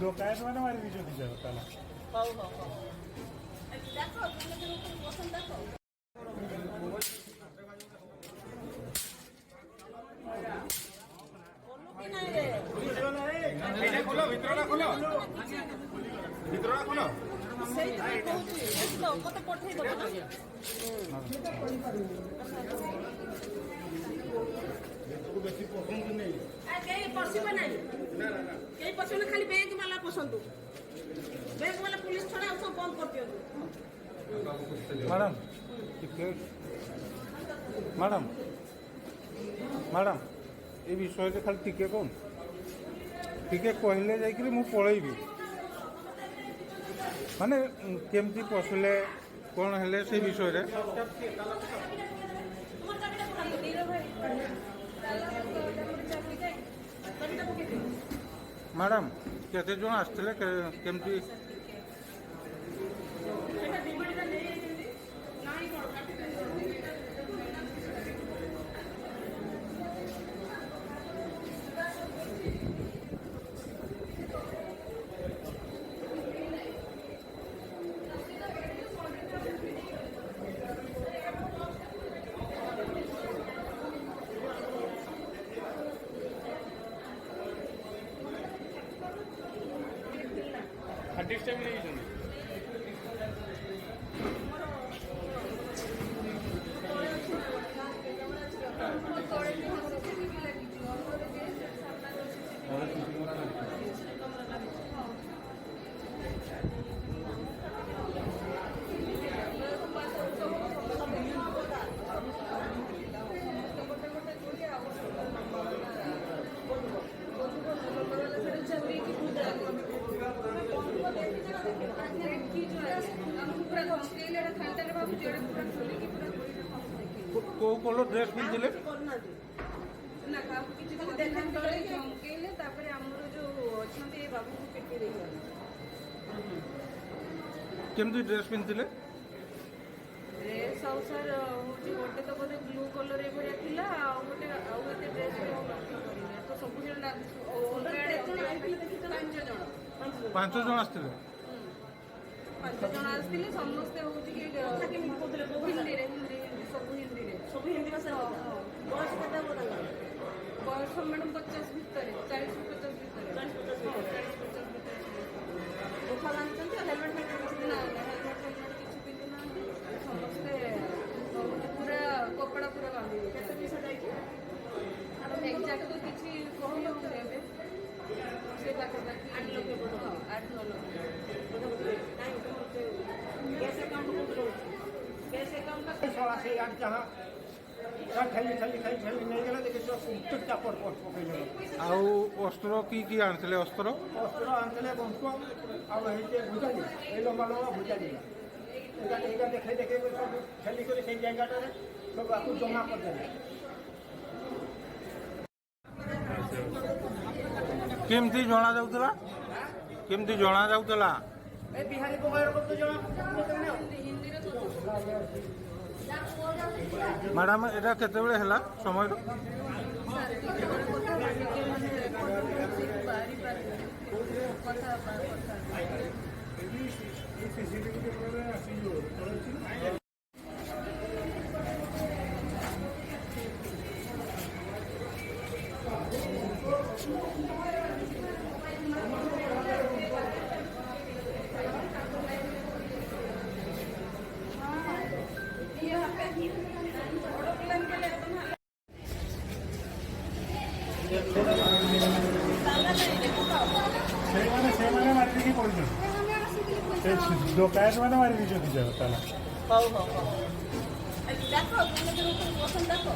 डोकायत मैंने मारी दी जो दिया ताला ହଉ ହଉ ହଉ ଦେଖ ପସନ୍ଦ ଦେଖ ମତେ ପଠେଇଦବ ନା बेसी पसंद नहीं कहीं पशिब नहीं कहीं पशिब खाली बैंक वाला पसंद बैंक वाला पुलिस छड़ा सब बंद कर दियो मैडम मैडम मैडम ये विषय खाली टिके कौन टिके कहले जाकि मु पलैबी माने केमती पशुले कौन हेले से विषय रे मैडम केते जन आसते केमती डिस्टर्ब नहीं को कलर ड्रेस पिंधले ना का किछि देखन तळे झमकेले तापर हमर जो अछंती बाबू को पिटी देई केमती ड्रेस पिंधले ड्रेस आउ सर होची गोटे तो बोले ब्लू कलर ए भरिया थिला आ गोटे आउ एते ड्रेस तो सब जण पांच जन आसते पांच जण आसथिले समस्त होची कि हिंदी रे सब हिंदी रे सब हिंदी भाषा बयस केते बोलला बयस मैडम 50 भितर 40 50 भितर 40 50 भितर दुखा जानते हेलमेट में ना हेलमेट किछि पिंधु ना समस्त पूरा कपड़ा पूरा बांधी केते पैसा जाई कि एग्जैक्ट तो किछि कहू न एबे से बाकी 8 लाख पड़ो 8 9 लाख कैसे काम करो कैसे काम का सवा से यार जहां खाली खाली खाली खाली नहीं गला देखे सब चुट्टा पड़ पकड़ आउ अस्त्र की आनले अस्त्र अस्त्र आनले बंको अब हेते बुझाली ए लंबा लंबा बुझाली एगा देखे देखे सब खाली करे से जगह रे सब आपको जमा कर देले केमती जणा जाउतला केमती जणा जाउतला ए बिहारी मोबाइल को तो जमा हिंदी रे तो मैडम एटा केते बेले हला समय डोकायत मैंने मारी दी जो दिया ताला हौ हौ हौ देखो पसंद देखो